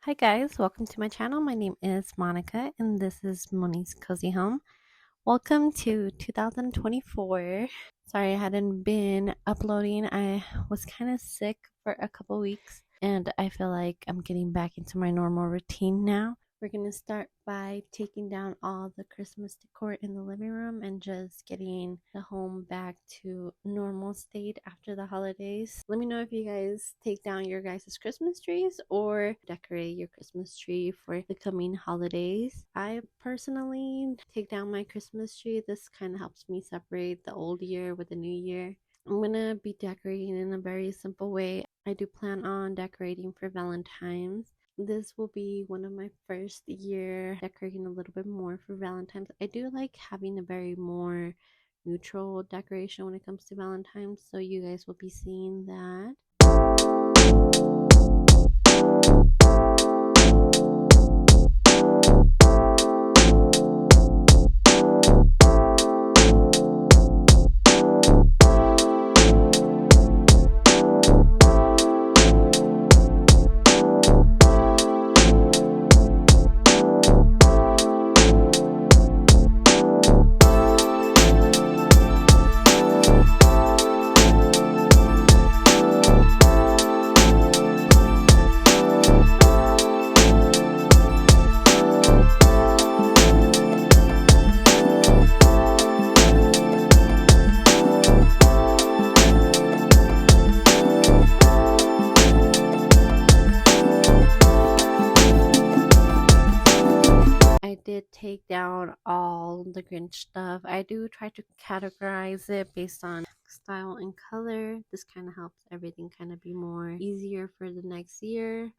Hi guys, welcome to my channel. My name is Monica and this is Moni's Cozy Home. Welcome to 2024. Sorry I hadn't been uploading. I was kind of sick for a couple weeks and I feel like I'm getting back into my normal routine now. We're going to start by taking down all the Christmas decor in the living room and just getting the home back to normal state after the holidays. Let me know if you guys take down your guys' Christmas trees or decorate your Christmas tree for the coming holidays. I personally take down my Christmas tree. This kind of helps me separate the old year with the new year. I'm gonna be decorating in a very simple way. I do plan on decorating for Valentine's. This will be one of my first year decorating a little bit more for Valentine's. I do like having a very more neutral decoration when it comes to Valentine's, so you guys will be seeing that. I did take down all the Grinch stuff. I do try to categorize it based on style and color. This kind of helps everything kind of be more easier for the next year.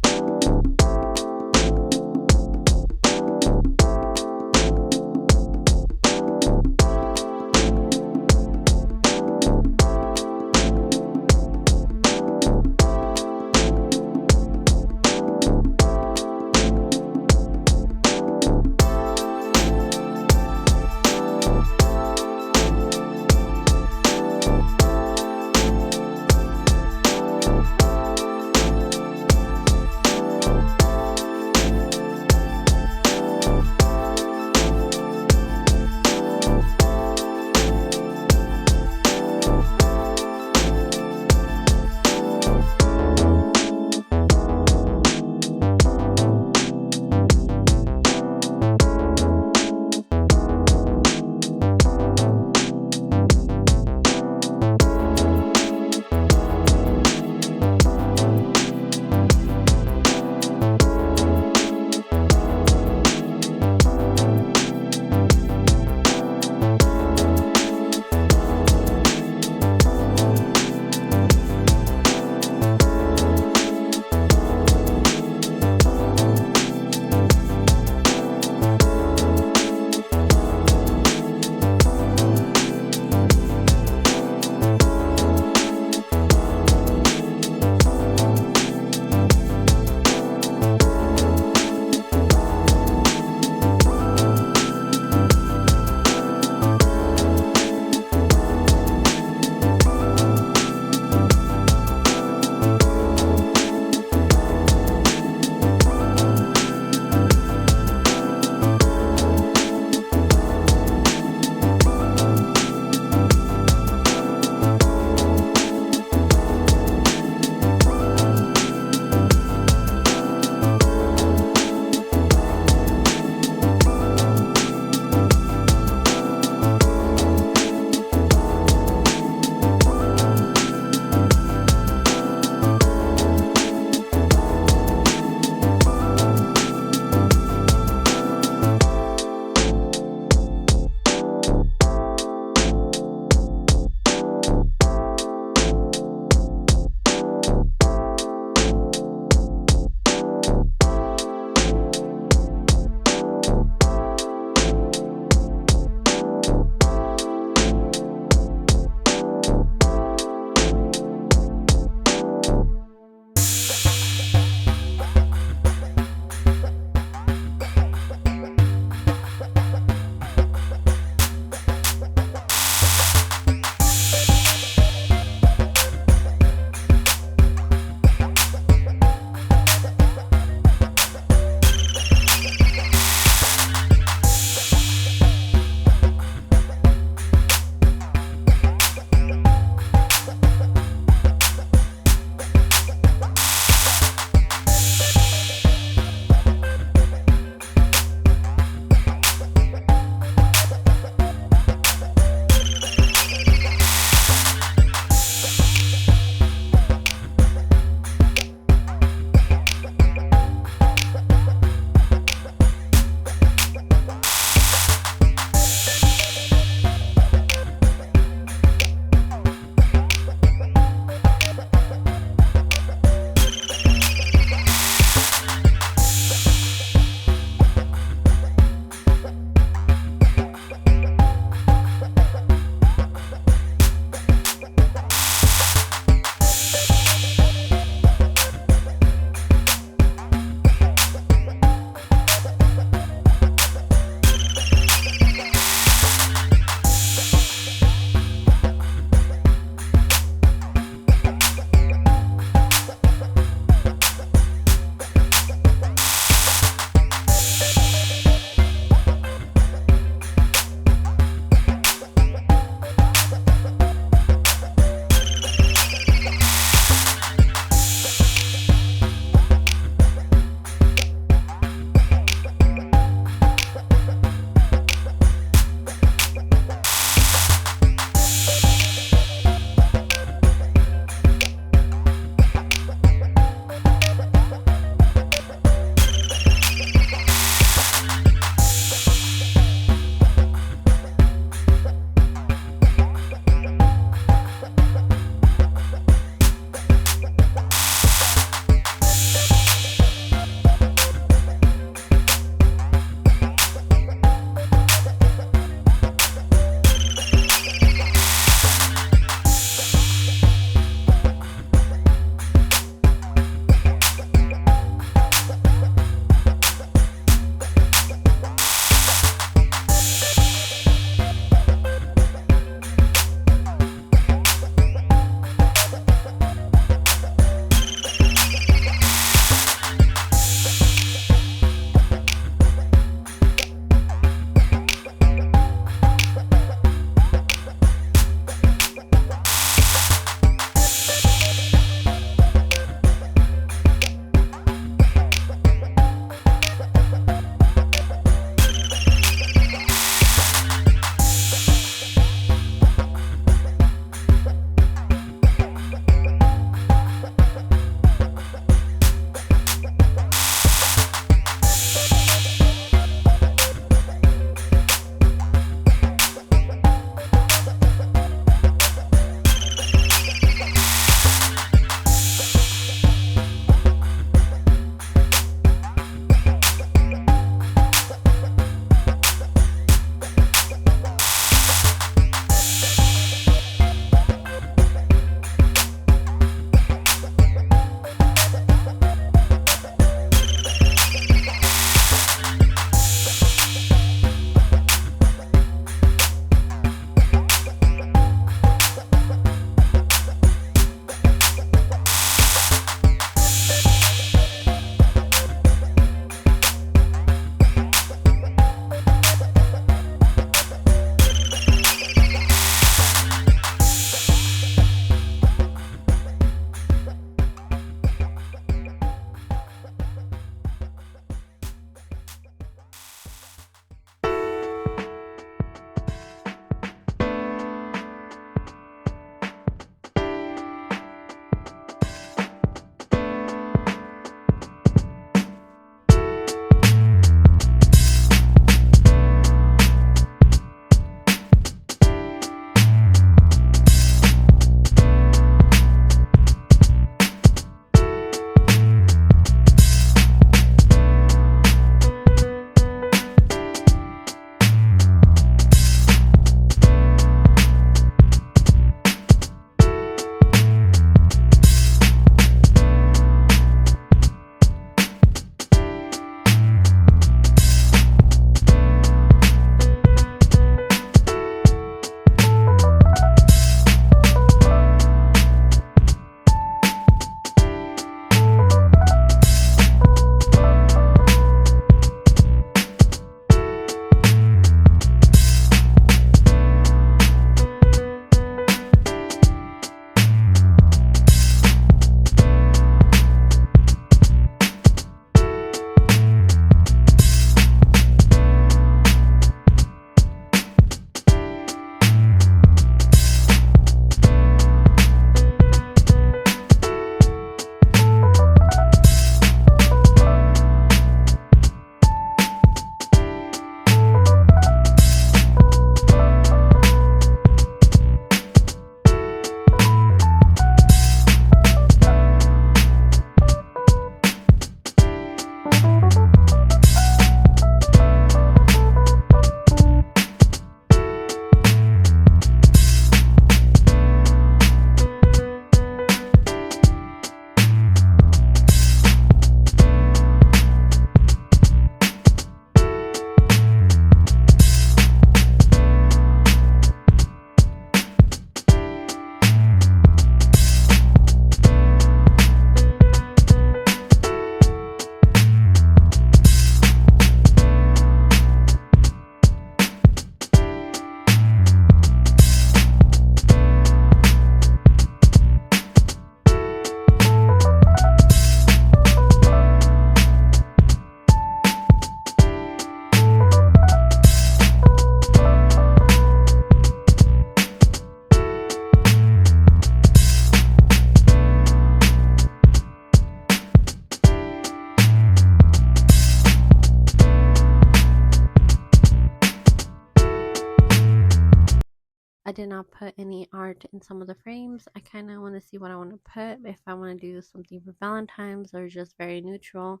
did not put any art in some of the frames. I kind of want to see what I want to put, if I want to do something for Valentine's or just very neutral.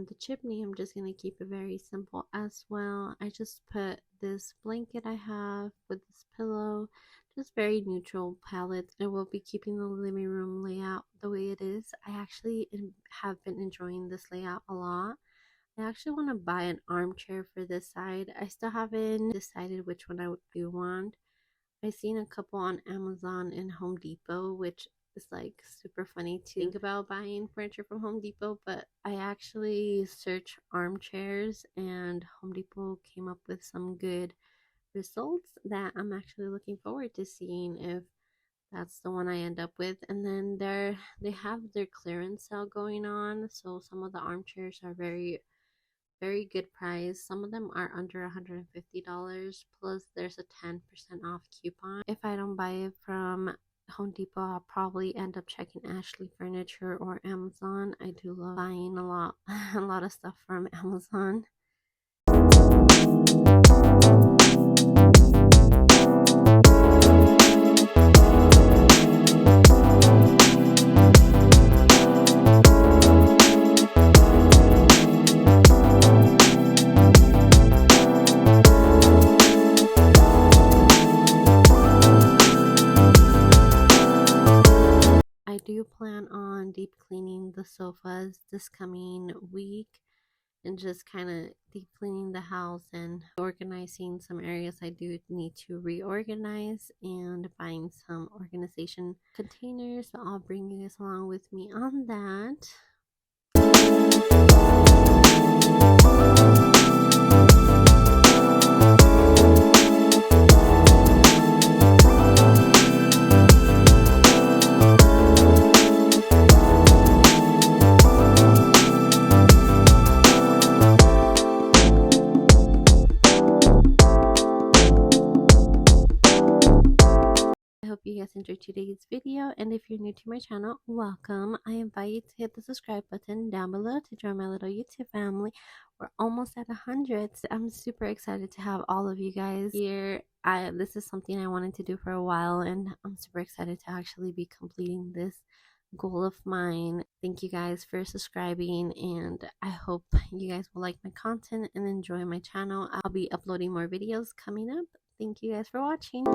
The chimney, I'm just going to keep it very simple as well. I just put this blanket I have with this pillow, just very neutral palette. I will be keeping the living room layout the way it is. I actually have been enjoying this layout a lot. I actually want to buy an armchair for this side. I still haven't decided which one I do want. I've seen a couple on Amazon and Home Depot, which is like super funny to think about buying furniture from Home Depot, but I actually searched armchairs and Home Depot came up with some good results that I'm actually looking forward to seeing if that's the one I end up with. And then they have their clearance sale going on, so some of the armchairs are very good price. Some of them are under $150, plus there's a 10% off coupon. If I don't buy it from Home Depot, I'll probably end up checking Ashley Furniture or Amazon. I do love buying a lot of stuff from Amazon. plan on deep cleaning the sofas this coming week and just kind of deep cleaning the house and organizing some areas I do need to reorganize and buying some organization containers. So I'll bring you guys along with me on that. I hope you guys enjoyed today's video, and if you're new to my channel, welcome. I invite you to hit the subscribe button down below to join my little YouTube family. We're almost at 100, so I'm super excited to have all of you guys here. This is something I wanted to do for a while, and I'm super excited to actually be completing this goal of mine. Thank you guys for subscribing, and I hope you guys will like my content and enjoy my channel. I'll be uploading more videos coming up. Thank you guys for watching.